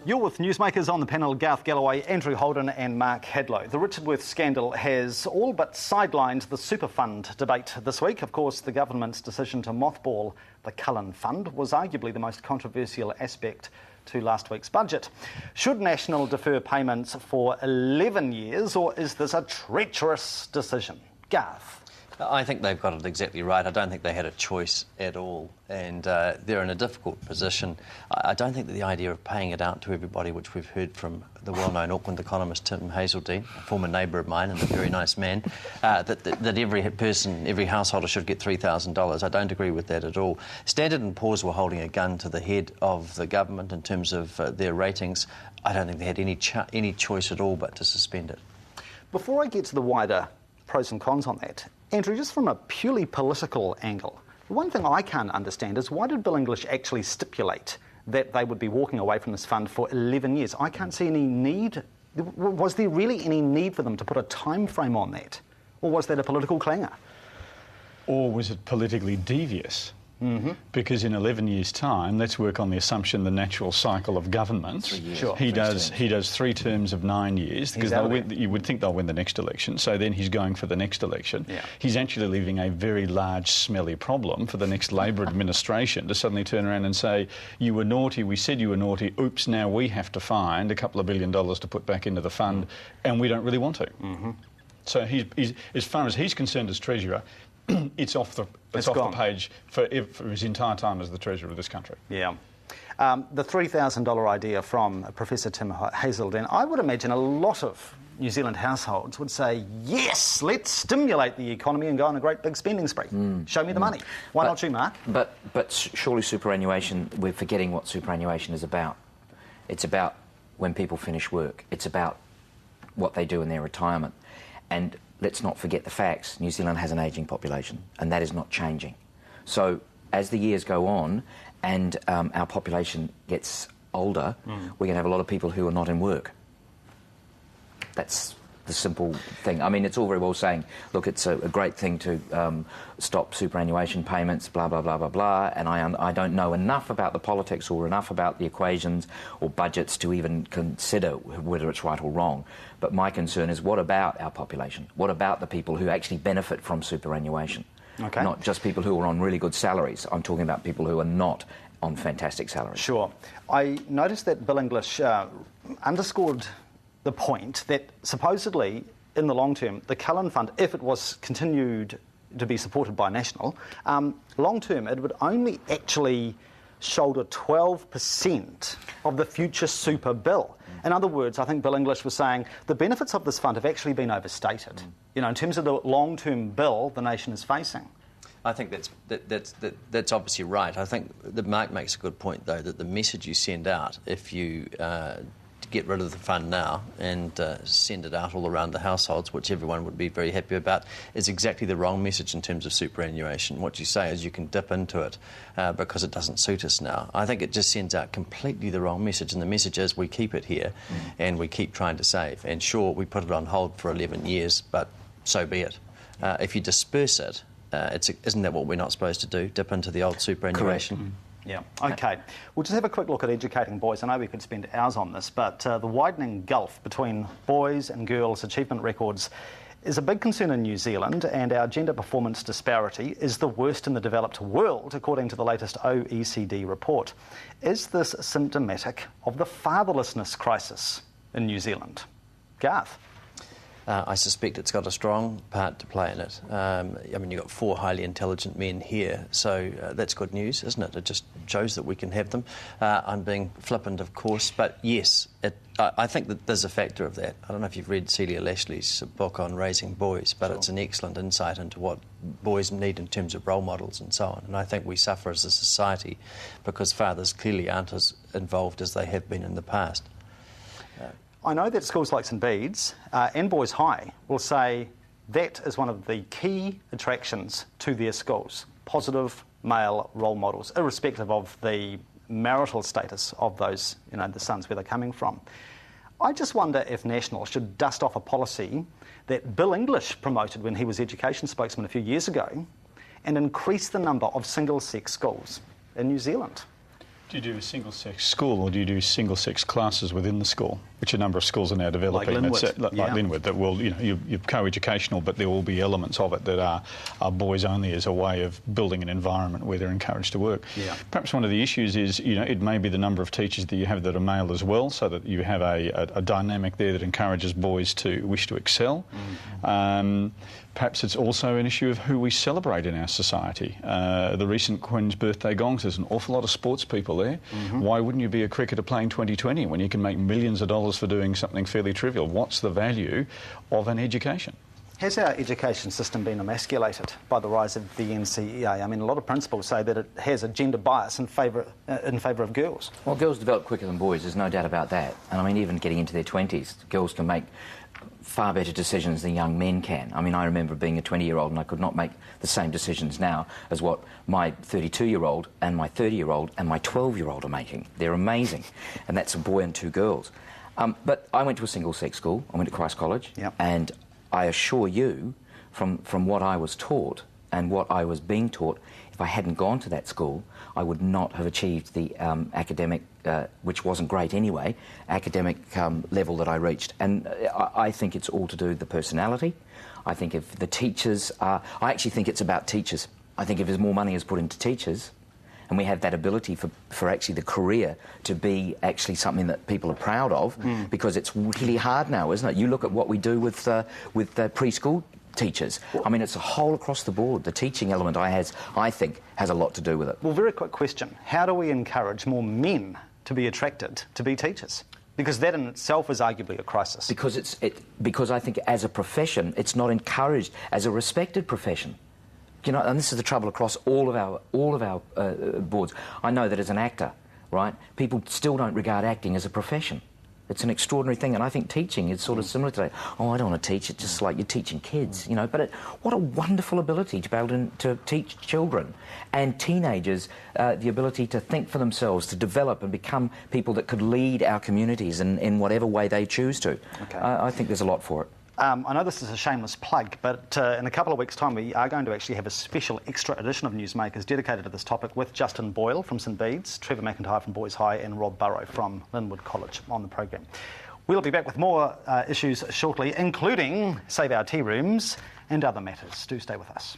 You're with Newsmakers. On the panel, Garth, Gallaway, Andrew Holden and Mark Hadlow. The Richard Worth scandal has all but sidelined the super fund debate this week. Of course, the government's decision to mothball the Cullen Fund was arguably the most controversial aspect to last week's budget. Should National defer payments for 11 years, or is this a treacherous decision? Garth. I think they've got it exactly right. I don't think they had a choice at all, and they're in a difficult position. I don't think that the idea of paying it out to everybody, which we've heard from the well-known Auckland economist Tim Hazeldine, a former neighbour of mine and a very nice man, that every person, every householder should get $3,000. I don't agree with that at all. Standard & Poor's were holding a gun to the head of the government in terms of their ratings. I don't think they had any choice at all but to suspend it. Before I get to the wider pros and cons on that, Andrew, just from a purely political angle, the one thing I can't understand is why did Bill English actually stipulate that they would be walking away from this fund for 11 years? I can't see any need. Was there really any need for them to put a time frame on that? Or was that a political clanger? Or was it politically devious? Because in 11 years' time, let's work on the assumption the natural cycle of government. Sure. He does 3 terms of 9 years, because you would think they'll win the next election, so then he's going for the next election. Yeah. He's actually leaving a very large, smelly problem for the next Labor administration to suddenly turn around and say, you were naughty, we said you were naughty, oops, now we have to find a couple of $1 billion to put back into the fund, and we don't really want to. So he's, as far as he's concerned as Treasurer, it's off the page for his entire time as the Treasurer of this country. Yeah. The $3,000 idea from Professor Tim Hazeldine, I would imagine a lot of New Zealand households would say, yes, let's stimulate the economy and go on a great big spending spree. Show me the money. Why not you, Mark? But surely superannuation, we're forgetting what superannuation is about. It's about when people finish work. It's about what they do in their retirement. And let's not forget the facts. New Zealand has an ageing population, and that is not changing. So as the years go on and our population gets older, we're going to have a lot of people who are not in work. That's the simple thing. I mean, it's all very well saying, look, it's a great thing to stop superannuation payments, blah, blah, blah, blah, blah, and I don't know enough about the politics or enough about the equations or budgets to even consider whether it's right or wrong. But my concern is, what about our population? What about the people who actually benefit from superannuation? Okay. Not just people who are on really good salaries. I'm talking about people who are not on fantastic salaries. Sure. I noticed that Bill English underscored the point that supposedly, in the long term, the Cullen Fund, if it was continued to be supported by National, long term it would only actually shoulder 12% of the future super bill. In other words, I think Bill English was saying the benefits of this fund have actually been overstated, you know, in terms of the long-term bill the nation is facing. I think that's obviously right. I think that Mark makes a good point, though, that the message you send out if you get rid of the fund now and send it out all around the households, which everyone would be very happy about, is exactly the wrong message in terms of superannuation. What you say is you can dip into it because it doesn't suit us now. I think it just sends out completely the wrong message, and the message is we keep it here and we keep trying to save. And sure, we put it on hold for 11 years, but so be it. If you disperse it, isn't that what we're not supposed to do, dip into the old superannuation? Yeah, OK. We'll just have a quick look at educating boys. I know we could spend hours on this, but the widening gulf between boys and girls' achievement records is a big concern in New Zealand, and our gender performance disparity is the worst in the developed world, according to the latest OECD report. Is this symptomatic of the fatherlessness crisis in New Zealand? Garth? I suspect it's got a strong part to play in it. I mean, you've got 4 highly intelligent men here, so that's good news, isn't it? It just shows that we can have them. I'm being flippant, of course, but yes, I think that there's a factor of that. I don't know if you've read Celia Lashley's book on raising boys, but it's an excellent insight into what boys need in terms of role models and so on. And I think we suffer as a society because fathers clearly aren't as involved as they have been in the past. I know that schools like St Bede's and Boys High will say that is one of the key attractions to their schools, positive male role models, irrespective of the marital status of those, you know, the sons where they're coming from. I just wonder if National should dust off a policy that Bill English promoted when he was education spokesman a few years ago and increase the number of single-sex schools in New Zealand. Do you do a single-sex school, or do you do single-sex classes within the school, which a number of schools are now developing? Like Linwood. Like Linwood, that will, you're co-educational, but there will be elements of it that are boys only as a way of building an environment where they're encouraged to work. Yeah. Perhaps one of the issues is, it may be the number of teachers that you have that are male as well, so that you have a dynamic there that encourages boys to wish to excel. Perhaps it's also an issue of who we celebrate in our society. The recent Queen's birthday gongs, there's an awful lot of sports people there. Why wouldn't you be a cricketer playing 2020 when you can make millions of dollars for doing something fairly trivial? What's the value of an education? Has our education system been emasculated by the rise of the NCEA? I mean, a lot of principals say that it has a gender bias in favour of girls. Well, girls develop quicker than boys, there's no doubt about that. And I mean, even getting into their 20s, girls can make far better decisions than young men can. I mean, I remember being a 20-year-old and I could not make the same decisions now as what my 32-year-old and my 30-year-old and my 12-year-old are making. They're amazing. And that's a boy and two girls. But I went to a single-sex school. I went to Christ College. Yep. And I assure you, from what I was taught and what I was being taught, if I hadn't gone to that school, I would not have achieved the academic, which wasn't great anyway, academic level that I reached. And I think it's all to do with the personality. I think if the teachers are... I actually think it's about teachers. I think if there's more money is put into teachers, and we have that ability for actually the career to be actually something that people are proud of, because it's really hard now, isn't it? You look at what we do with preschool teachers. I mean, it's a whole across the board. The teaching element, I think, has a lot to do with it. Well, very quick question. How do we encourage more men to be attracted to be teachers? Because that in itself is arguably a crisis. Because I think as a profession, it's not encouraged as a respected profession. You know, and this is the trouble across all of our boards. I know that as an actor, right, people still don't regard acting as a profession. It's an extraordinary thing, and I think teaching is sort of similar to that. Oh, I don't want to teach. It's just like you're teaching kids, you know. But what a wonderful ability to be able to teach children and teenagers the ability to think for themselves, to develop and become people that could lead our communities in whatever way they choose to. Okay. I think there's a lot for it. I know this is a shameless plug, but in a couple of weeks' time we are going to actually have a special extra edition of Newsmakers dedicated to this topic with Justin Boyle from St Bede's, Trevor McIntyre from Boys High and Rob Burrow from Linwood College on the program. We'll be back with more issues shortly, including Save Our Tea Rooms and other matters. Do stay with us.